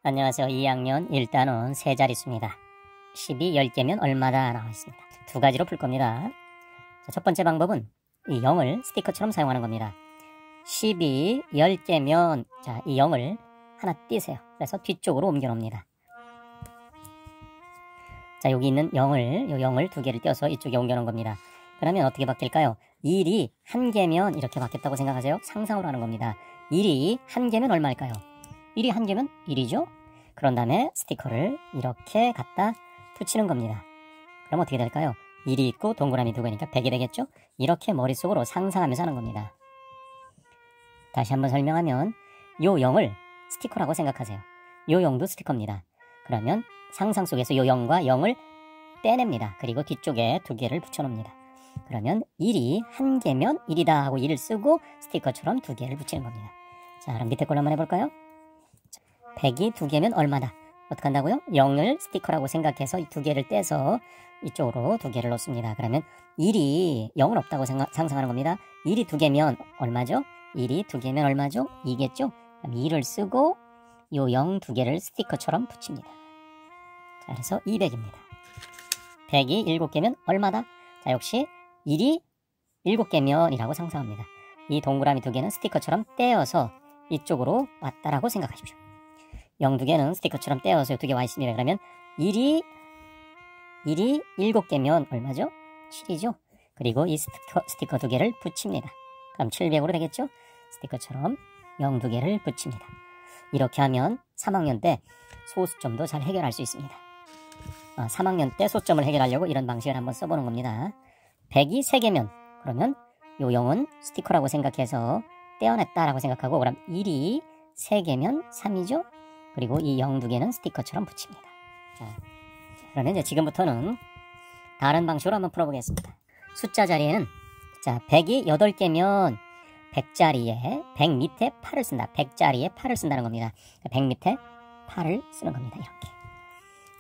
안녕하세요. 2학년 1단원 세 자릿수입니다. 10이 10개면 얼마다 나와 있습니다. 두 가지로 풀 겁니다. 자, 첫 번째 방법은 이 0을 스티커처럼 사용하는 겁니다. 10이 10개면 자, 이 0을 하나 띄세요. 그래서 뒤쪽으로 옮겨 놓습니다. 자, 여기 있는 0을 두 개를 띄어서 이쪽에 옮겨 놓은 겁니다. 그러면 어떻게 바뀔까요? 1이 1개면 이렇게 바뀌었다고 생각하세요. 상상으로 하는 겁니다. 1이 1개면 얼마일까요? 1이 1개면 1이죠? 그런 다음에 스티커를 이렇게 갖다 붙이는 겁니다. 그럼 어떻게 될까요? 1이 있고 동그라미 두 개니까 100이 되겠죠? 이렇게 머릿속으로 상상하면서 하는 겁니다. 다시 한번 설명하면 요 0을 스티커라고 생각하세요. 요 0도 스티커입니다. 그러면 상상 속에서 요 0과 0을 떼냅니다. 그리고 뒤쪽에 두 개를 붙여놓습니다. 그러면 1이 1개면 1이다 하고 1을 쓰고 스티커처럼 두 개를 붙이는 겁니다. 자, 그럼 밑에 걸로 한번 해볼까요? 100이 2개면 얼마다? 어떻게 한다고요? 0을 스티커라고 생각해서 이 두 개를 떼서 이쪽으로 두 개를 놓습니다. 그러면 1이 0은 없다고 상상하는 겁니다. 1이 2개면 얼마죠? 1이 2개면 얼마죠? 2겠죠? 그럼 2를 쓰고 요 0 두 개를 스티커처럼 붙입니다. 자, 그래서 200입니다. 100이 7개면 얼마다? 자, 역시 1이 7개면 이라고 상상합니다. 이 동그라미 두 개는 스티커처럼 떼어서 이쪽으로 왔다라고 생각하십시오. 0 두 개는 스티커처럼 떼어서 두 개 와 있습니다. 그러면 1이 7개면 얼마죠? 7이죠? 그리고 이 스티커 두 개를 붙입니다. 그럼 700으로 되겠죠? 스티커처럼 0 두 개를 붙입니다. 이렇게 하면 3학년 때 소수점도 잘 해결할 수 있습니다. 3학년 때 소수점을 해결하려고 이런 방식을 한번 써보는 겁니다. 100이 3개면 그러면 요 0은 스티커라고 생각해서 떼어냈다라고 생각하고 그럼 1이 3개면 3이죠? 그리고 이 0 두 개는 스티커처럼 붙입니다. 자, 그러면 이제 지금부터는 다른 방식으로 한번 풀어보겠습니다. 숫자 자리에는 자 100이 8개면 100자리에 100 밑에 8을 쓴다. 100자리에 8을 쓴다는 겁니다. 100 밑에 8을 쓰는 겁니다. 이렇게.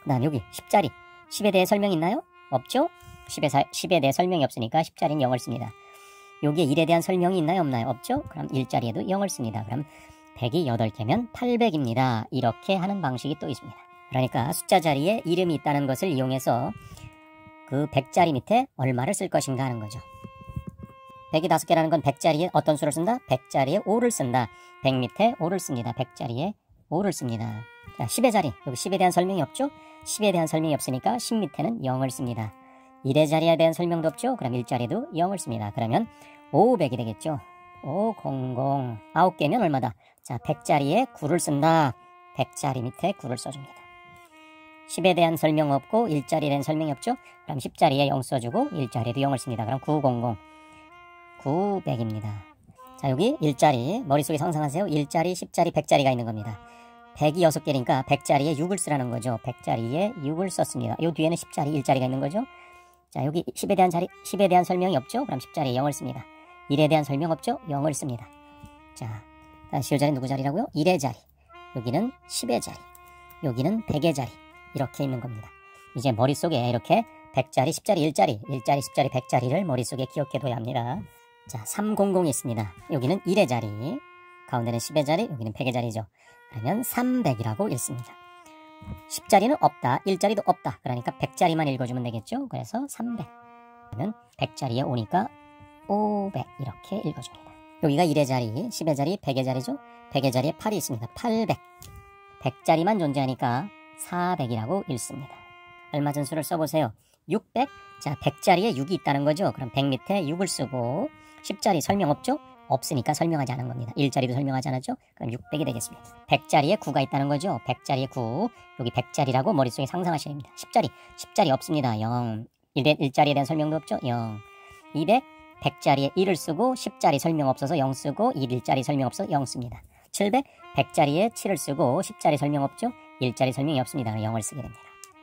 그 다음 여기 10자리 10에 대해 설명이 있나요? 없죠? 10에 대해 설명이 없으니까 10자리는 0을 씁니다. 여기에 1에 대한 설명이 있나요? 없나요? 없죠? 그럼 1자리에도 0을 씁니다. 그럼 100이 8개면 800입니다. 이렇게 하는 방식이 또 있습니다. 그러니까 숫자 자리에 이름이 있다는 것을 이용해서 그 100자리 밑에 얼마를 쓸 것인가 하는 거죠. 100이 5개라는 건 100자리에 어떤 수를 쓴다? 100자리에 5를 쓴다. 100 밑에 5를 씁니다. 100자리에 5를 씁니다. 자, 10의 자리. 여기 10에 대한 설명이 없죠? 10에 대한 설명이 없으니까 10 밑에는 0을 씁니다. 1의 자리에 대한 설명도 없죠? 그럼 1자리도 0을 씁니다. 그러면 500이 되겠죠? 500. 9개면 얼마다? 자, 100자리에 9를 쓴다. 100자리 밑에 9를 써줍니다. 10에 대한 설명 없고 1자리에 대한 설명이 없죠? 그럼 10자리에 0 써주고 1자리에도 0을 씁니다. 그럼 900. 900입니다. 자, 여기 1자리 머릿속에 상상하세요. 1자리, 10자리, 100자리가 있는 겁니다. 100이 6개니까 100자리에 6을 쓰라는 거죠. 100자리에 6을 썼습니다. 요 뒤에는 10자리, 1자리가 있는 거죠. 자, 여기 10에 대한 설명이 없죠? 그럼 10자리에 0을 씁니다. 1에 대한 설명 없죠? 0을 씁니다. 자, 다시 이 자리 누구 자리라고요? 1의 자리. 여기는 10의 자리. 여기는 100의 자리. 이렇게 있는 겁니다. 이제 머릿속에 이렇게 100자리, 10자리, 1자리, 1자리, 10자리, 100자리를 머릿속에 기억해둬야 합니다. 자, 300이 있습니다. 여기는 1의 자리, 가운데는 10의 자리, 여기는 100의 자리죠. 그러면 300이라고 읽습니다. 10자리는 없다, 1자리도 없다. 그러니까 100자리만 읽어주면 되겠죠. 그래서 300. 그러면 100자리에 오니까 500 이렇게 읽어줍니다. 여기가 1의 자리, 10의 자리, 100의 자리죠. 100의 자리에 8이 있습니다. 800. 100자리만 존재하니까 400이라고 읽습니다. 얼마 전 수를 써보세요. 600. 자, 100자리에 6이 있다는 거죠. 그럼 100 밑에 6을 쓰고 10자리 설명 없죠? 없으니까 설명하지 않은 겁니다. 1자리도 설명하지 않았죠? 그럼 600이 되겠습니다. 100자리에 9가 있다는 거죠. 100자리에 9. 여기 100자리라고 머릿속에 상상하셔야 됩니다. 10자리 없습니다. 0. 1자리에 대한 설명도 없죠? 0. 200. 100자리에 1을 쓰고 10자리 설명 없어서 0 쓰고 1자리 설명 없어서 0 씁니다. 700. 100자리에 7을 쓰고 10자리 설명 없죠? 1자리 설명이 없습니다. 0을 쓰게 됩니다.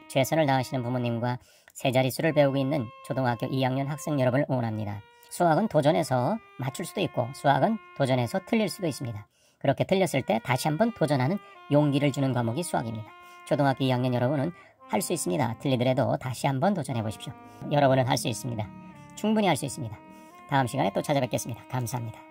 최선을 다하시는 부모님과 세 자릿수를 배우고 있는 초등학교 2학년 학생 여러분을 응원합니다. 수학은 도전해서 맞출 수도 있고 수학은 도전해서 틀릴 수도 있습니다. 그렇게 틀렸을 때 다시 한번 도전하는 용기를 주는 과목이 수학입니다. 초등학교 2학년 여러분은 할 수 있습니다. 틀리더라도 다시 한번 도전해 보십시오. 여러분은 할 수 있습니다. 충분히 할 수 있습니다. 다음 시간에 또 찾아뵙겠습니다. 감사합니다.